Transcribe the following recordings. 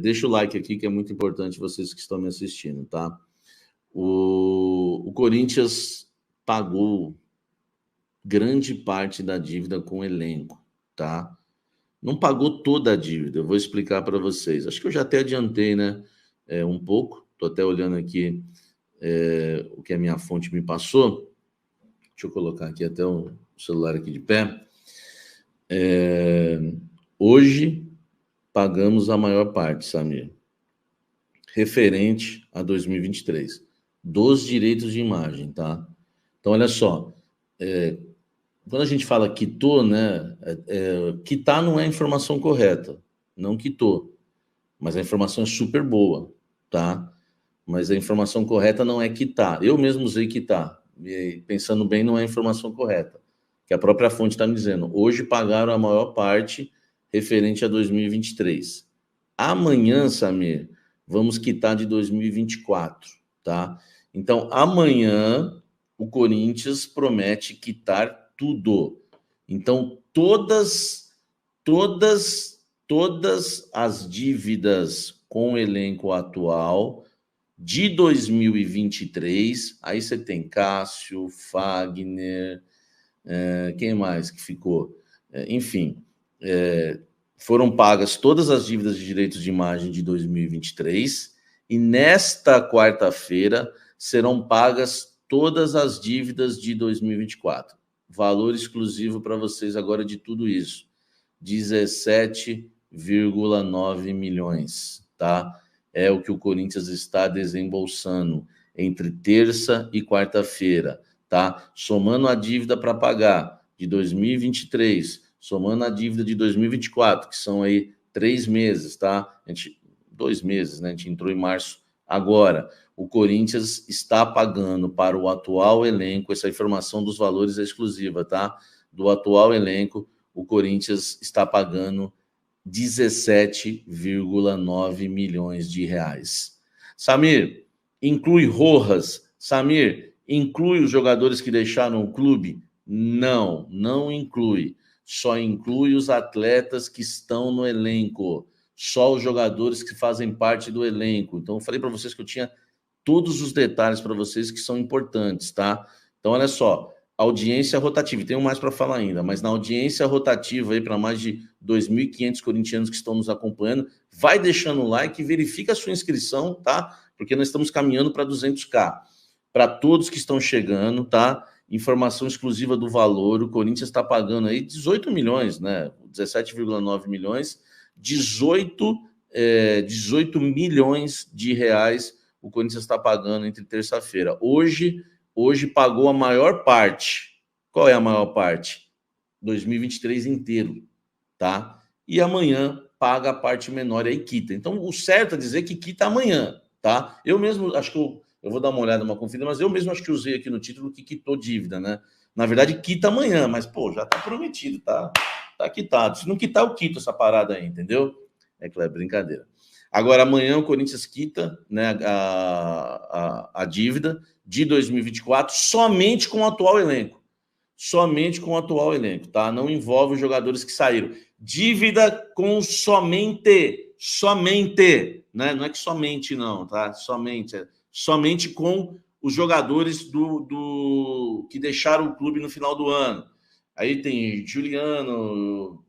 deixa o like aqui, que é muito importante vocês que estão me assistindo, tá? O Corinthians pagou grande parte da dívida com o elenco, tá? Não pagou toda a dívida, eu vou explicar para vocês. Acho que eu já até adiantei, né? Um pouco, estou até olhando aqui o que a minha fonte me passou. Deixa eu colocar aqui até o celular aqui de pé. Hoje pagamos a maior parte, Samir, referente a 2023, dos direitos de imagem, tá? Então, olha só, quando a gente fala quitou, né? Quitar não é a informação correta, não quitou, mas a informação é super boa, tá? Mas a informação correta não é quitar. Eu mesmo usei quitar, e pensando bem, não é a informação correta, que a própria fonte está me dizendo. Hoje pagaram a maior parte referente a 2023. Amanhã, Samir, vamos quitar de 2024, tá? Então, amanhã, o Corinthians promete quitar tudo. Então, todas as dívidas com o elenco atual de 2023, aí você tem Cássio, Fagner, quem mais que ficou? Enfim, foram pagas todas as dívidas de direitos de imagem de 2023 e nesta quarta-feira serão pagas todas as dívidas de 2024. Valor exclusivo para vocês agora de tudo isso, 17,9 milhões, tá? É o que o Corinthians está desembolsando entre terça e quarta-feira, tá? Somando a dívida para pagar de 2023, somando a dívida de 2024, que são aí 3 meses, tá? 2 meses, né? A gente entrou em março agora. O Corinthians está pagando para o atual elenco, essa informação dos valores é exclusiva, tá? Do atual elenco, o Corinthians está pagando 17,9 milhões de reais. Samir, inclui Rojas. Samir, inclui os jogadores que deixaram o clube? Não, não inclui. Só inclui os atletas que estão no elenco. Só os jogadores que fazem parte do elenco. Então, eu falei para vocês que eu tinha todos os detalhes para vocês que são importantes, tá? Então, olha só. Audiência rotativa, tenho mais para falar ainda, mas na audiência rotativa aí para mais de 2.500 corintianos que estão nos acompanhando, vai deixando o like e verifica a sua inscrição, tá? Porque nós estamos caminhando para 200k. Para todos que estão chegando, tá? Informação exclusiva do valor, o Corinthians está pagando aí 18 milhões, né? 17,9 milhões, 18 milhões de reais o Corinthians está pagando entre terça-feira. Hoje pagou a maior parte. Qual é a maior parte? 2023 inteiro, tá? E amanhã paga a parte menor e aí quita. Então, o certo é dizer que quita amanhã, tá? Eu mesmo, acho que eu vou dar uma olhada, uma conferida, mas eu mesmo acho que usei aqui no título que quitou dívida, né? Na verdade, quita amanhã, mas, pô, já tá prometido, tá quitado. Se não quitar, eu quito essa parada aí, entendeu? É claro, é brincadeira. Agora, amanhã o Corinthians quita, né, a dívida de 2024 somente com o atual elenco. Somente com o atual elenco, tá? Não envolve os jogadores que saíram. Dívida com somente, né? Não é que somente não, tá? Somente com os jogadores que deixaram o clube no final do ano. Aí tem Juliano,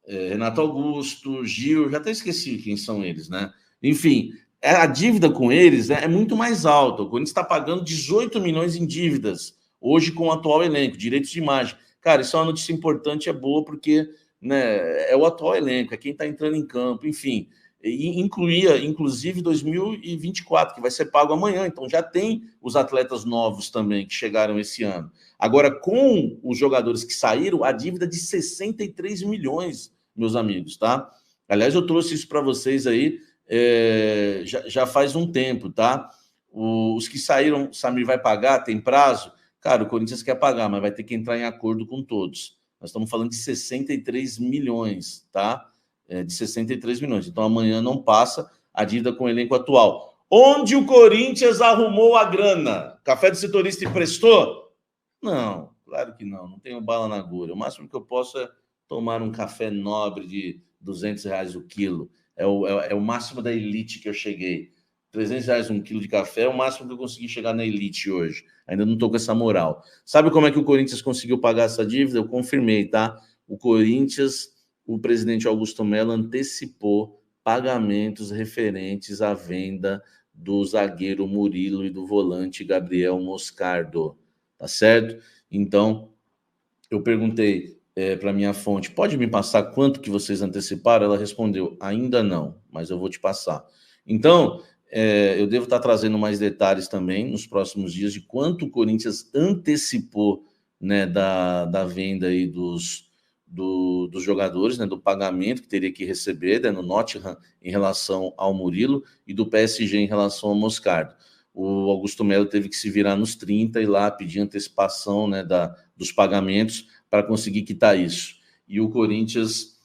Renato Augusto, Gil, já até esqueci quem são eles, né? Enfim, a dívida com eles é muito mais alta. O Corinthians está pagando 18 milhões em dívidas hoje com o atual elenco, direitos de imagem. Cara, isso é uma notícia importante, é boa, porque, né, é o atual elenco, é quem está entrando em campo, enfim. E incluía, inclusive, 2024, que vai ser pago amanhã. Então, já tem os atletas novos também que chegaram esse ano. Agora, com os jogadores que saíram, a dívida de 63 milhões, meus amigos, tá? Aliás, eu trouxe isso para vocês aí já faz um tempo, tá? Os que saíram, Samir vai pagar, tem prazo? Cara, o Corinthians quer pagar, mas vai ter que entrar em acordo com todos. Nós estamos falando de 63 milhões, tá? De 63 milhões. Então, amanhã não passa a dívida com o elenco atual. Onde o Corinthians arrumou a grana? Café do setorista emprestou? Não, claro que não. Não tenho bala na agulha. O máximo que eu posso é tomar um café nobre de R$200 o quilo. É o máximo da elite que eu cheguei. R$300 um quilo de café é o máximo que eu consegui chegar na elite hoje. Ainda não estou com essa moral. Sabe como é que o Corinthians conseguiu pagar essa dívida? Eu confirmei, tá? O Corinthians, o presidente Augusto Melo antecipou pagamentos referentes à venda do zagueiro Murilo e do volante Gabriel Moscardo, tá certo? Então, eu perguntei para minha fonte, pode me passar quanto que vocês anteciparam? Ela respondeu, ainda não, mas eu vou te passar. Então, eu devo estar trazendo mais detalhes também nos próximos dias de quanto o Corinthians antecipou, né, da venda aí dos jogadores, né, do pagamento que teria que receber, né, no Nottingham em relação ao Murilo e do PSG em relação ao Moscardo. O Augusto Melo teve que se virar nos 30 e lá pedir antecipação, né, dos pagamentos para conseguir quitar isso. E o Corinthians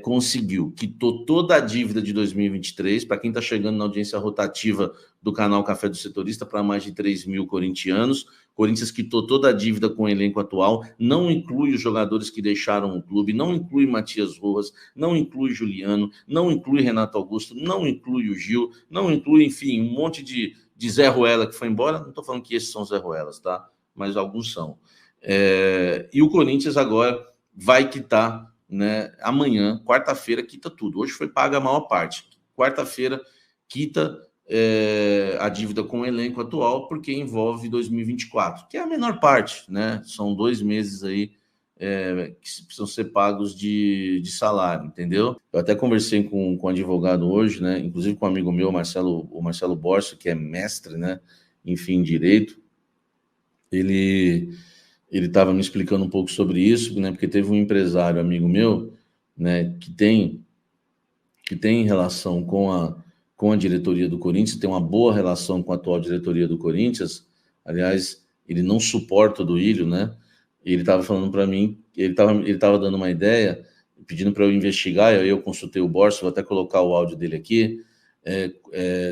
conseguiu, quitou toda a dívida de 2023, para quem está chegando na audiência rotativa do canal Café do Setorista, para mais de 3 mil corintianos. Corinthians quitou toda a dívida com o elenco atual, não inclui os jogadores que deixaram o clube, não inclui Matias Rojas, não inclui Juliano, não inclui Renato Augusto, não inclui o Gil, não inclui, enfim, um monte de Zé Ruela que foi embora. Não estou falando que esses são Zé Ruelas, tá? Mas alguns são. E o Corinthians agora vai quitar, né? Amanhã, quarta-feira, quita tudo. Hoje foi paga a maior parte. Quarta-feira, quita a dívida com o elenco atual, porque envolve 2024, que é a menor parte, né? São 2 meses aí que precisam ser pagos de salário, entendeu? Eu até conversei com um advogado hoje, né? Inclusive com um amigo meu, o Marcelo Borso, que é mestre, né? Enfim, em direito. Ele estava me explicando um pouco sobre isso, né? Porque teve um empresário, amigo meu, né? Que tem relação com a diretoria do Corinthians, tem uma boa relação com a atual diretoria do Corinthians. Aliás, ele não suporta o Duílio, né? Ele estava falando para mim, ele estava dando uma ideia, pedindo para eu investigar, eu consultei o Borso, vou até colocar o áudio dele aqui,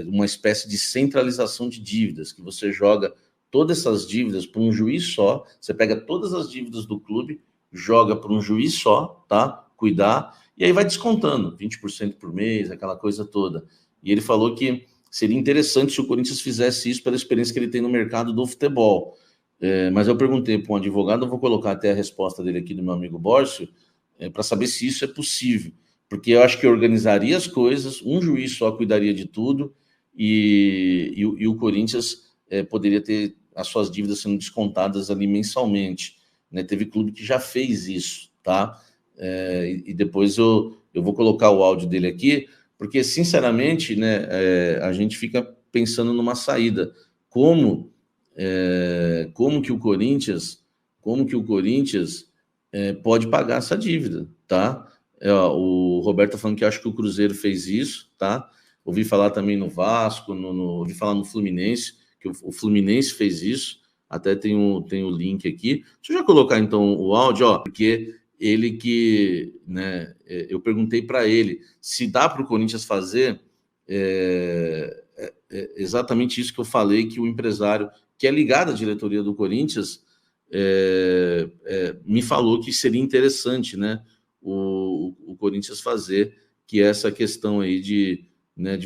uma espécie de centralização de dívidas, que você joga todas essas dívidas para um juiz só, você pega todas as dívidas do clube, joga para um juiz só, tá? Cuidar, e aí vai descontando, 20% por mês, aquela coisa toda. E ele falou que seria interessante se o Corinthians fizesse isso pela experiência que ele tem no mercado do futebol. Mas eu perguntei para um advogado, eu vou colocar até a resposta dele aqui do meu amigo Bórcio, para saber se isso é possível. Porque eu acho que organizaria as coisas, um juiz só cuidaria de tudo, e o Corinthians poderia ter as suas dívidas sendo descontadas ali mensalmente. Né? Teve clube que já fez isso, tá? E depois eu vou colocar o áudio dele aqui, porque, sinceramente, né, a gente fica pensando numa saída. Como que o Corinthians pode pagar essa dívida, tá? O Roberto tá falando que acho que o Cruzeiro fez isso, tá? Ouvi falar também no Vasco, ouvi falar no Fluminense, que o Fluminense fez isso, até tem o link aqui. Deixa eu já colocar, então, o áudio, porque ele que, né, eu perguntei para ele se dá para o Corinthians fazer exatamente isso que eu falei, que o empresário que é ligado à diretoria do Corinthians me falou que seria interessante, né, o Corinthians fazer, que é essa questão aí de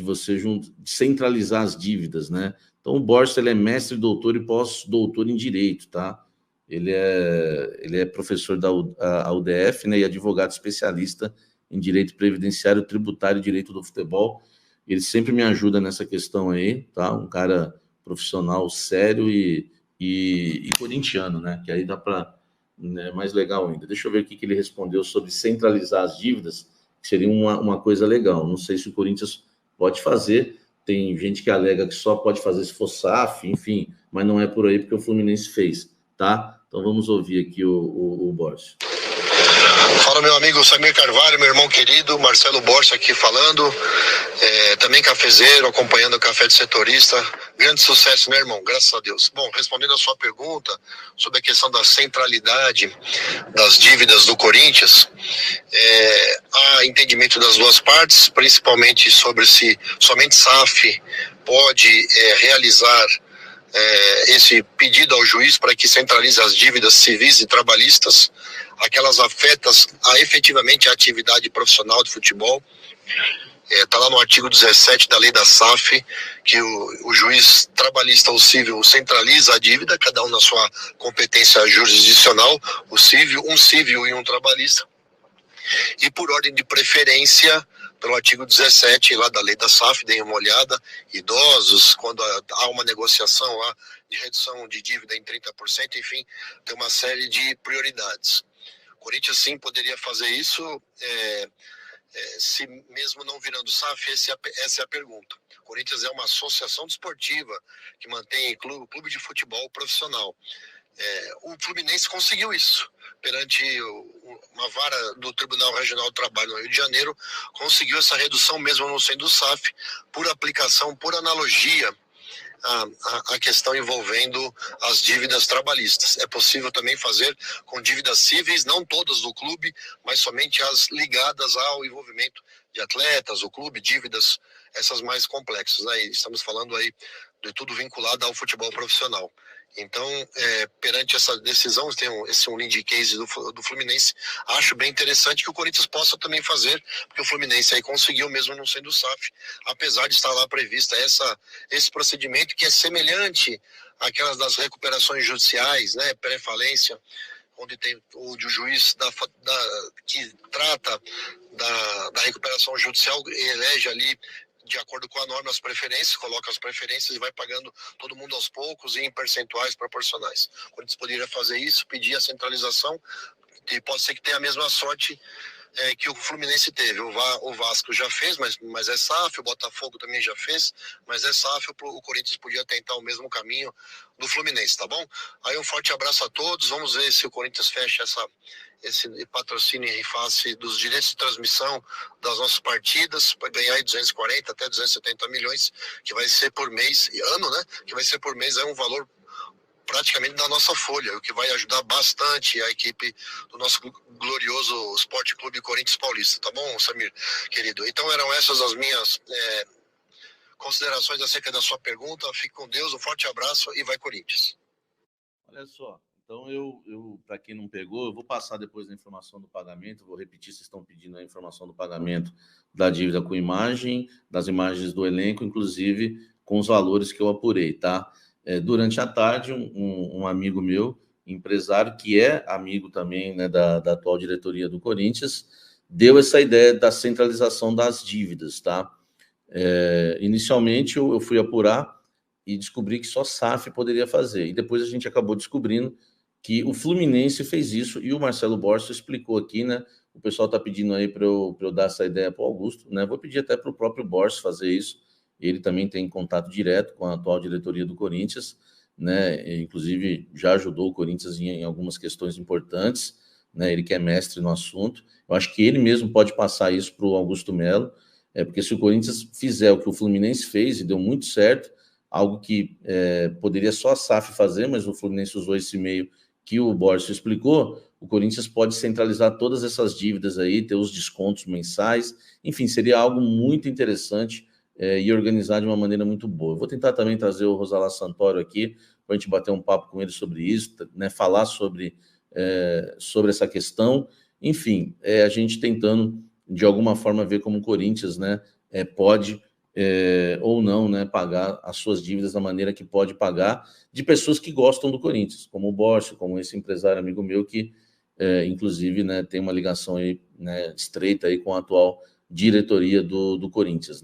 você centralizar as dívidas, né? Então o Borges, ele é mestre, doutor e pós-doutor em direito, tá? Ele é professor da UDF, né, e advogado especialista em direito previdenciário, tributário e direito do futebol. Ele sempre me ajuda nessa questão aí, tá? Um cara profissional sério e corintiano, né? Que aí dá para, né, mais legal ainda. Deixa eu ver o que ele respondeu sobre centralizar as dívidas, que seria uma coisa legal. Não sei se o Corinthians pode fazer. Tem gente que alega que só pode fazer se for SAF, enfim, mas não é por aí, porque o Fluminense fez, tá? Então vamos ouvir aqui o Borges. Fala, meu amigo Samir Carvalho, meu irmão querido, Marcelo Borges aqui falando, também cafezeiro, acompanhando o Café do Setorista. Grande sucesso, meu irmão, graças a Deus. Bom, respondendo a sua pergunta sobre a questão da centralidade das dívidas do Corinthians, há entendimento das duas partes, principalmente sobre se somente SAF pode realizar esse pedido ao juiz para que centralize as dívidas civis e trabalhistas, aquelas afetas efetivamente a atividade profissional de futebol. Está lá no artigo 17 da lei da SAF, que o juiz trabalhista ou civil centraliza a dívida, cada um na sua competência jurisdicional, um civil e um trabalhista. E por ordem de preferência, pelo artigo 17 lá da lei da SAF, deem uma olhada, idosos, quando há uma negociação lá de redução de dívida em 30%, enfim, tem uma série de prioridades. O Corinthians sim poderia fazer isso, se mesmo não virando SAF, essa é a pergunta. O Corinthians é uma associação desportiva que mantém clube de futebol profissional. O Fluminense conseguiu isso perante uma vara do Tribunal Regional do Trabalho no Rio de Janeiro, conseguiu essa redução mesmo não sendo SAF, por aplicação, por analogia a questão envolvendo as dívidas trabalhistas. É possível também fazer com dívidas cíveis, não todas do clube, mas somente as ligadas ao envolvimento de atletas, o clube, dívidas essas mais complexas. Aí estamos falando aí de tudo vinculado ao futebol profissional. Então, perante essa decisão, tem esse lead case do Fluminense, acho bem interessante que o Corinthians possa também fazer, porque o Fluminense aí conseguiu mesmo não sendo SAF, apesar de estar lá prevista esse procedimento que é semelhante àquelas das recuperações judiciais, né, pré-falência, onde tem o juiz que trata da recuperação judicial, elege ali de acordo com a norma as preferências, coloca as preferências e vai pagando todo mundo aos poucos e em percentuais proporcionais. O Corinthians poderia fazer isso, pedir a centralização, e pode ser que tenha a mesma sorte que o Fluminense teve. O Vasco já fez, mas é SAF, o Botafogo também já fez, mas é SAF, o Corinthians podia tentar o mesmo caminho do Fluminense, tá bom? Aí um forte abraço a todos, vamos ver se o Corinthians fecha esse patrocínio em face dos direitos de transmissão das nossas partidas, para ganhar aí 240 até 270 milhões, que vai ser por mês, ano, né? Que vai ser por mês, é um valor praticamente da nossa folha, o que vai ajudar bastante a equipe do nosso glorioso Esporte Clube Corinthians Paulista, tá bom, Samir, querido? Então eram essas as minhas considerações acerca da sua pergunta. Fique com Deus, um forte abraço e vai Corinthians. Olha só, então eu para quem não pegou, eu vou passar depois a informação do pagamento, vou repetir, vocês estão pedindo a informação do pagamento da dívida com imagem, das imagens do elenco, inclusive com os valores que eu apurei, tá? Durante a tarde, um amigo meu, empresário, que é amigo também, né, da atual diretoria do Corinthians, deu essa ideia da centralização das dívidas, tá? Inicialmente, eu fui apurar e descobri que só SAF poderia fazer. E depois a gente acabou descobrindo que o Fluminense fez isso, e o Marcelo Borso explicou aqui, né? O pessoal está pedindo aí para eu dar essa ideia para o Augusto, né? Vou pedir até para o próprio Borso fazer isso. Ele também tem contato direto com a atual diretoria do Corinthians, né? Inclusive, já ajudou o Corinthians em algumas questões importantes, né? Ele que é mestre no assunto. Eu acho que ele mesmo pode passar isso para o Augusto Melo, porque se o Corinthians fizer o que o Fluminense fez, e deu muito certo, algo que poderia só a SAF fazer, mas o Fluminense usou esse meio que o Borges explicou, o Corinthians pode centralizar todas essas dívidas aí, ter os descontos mensais, enfim, seria algo muito interessante e organizar de uma maneira muito boa. Eu vou tentar também trazer o Rosalá Santoro aqui, para a gente bater um papo com ele sobre isso, né, falar sobre essa questão, enfim, a gente tentando, de alguma forma, ver como o Corinthians, né, pode ou não, né, pagar as suas dívidas da maneira que pode pagar, de pessoas que gostam do Corinthians, como o Borges, como esse empresário amigo meu que, inclusive, né, tem uma ligação aí, né, estreita aí com a atual diretoria do Corinthians.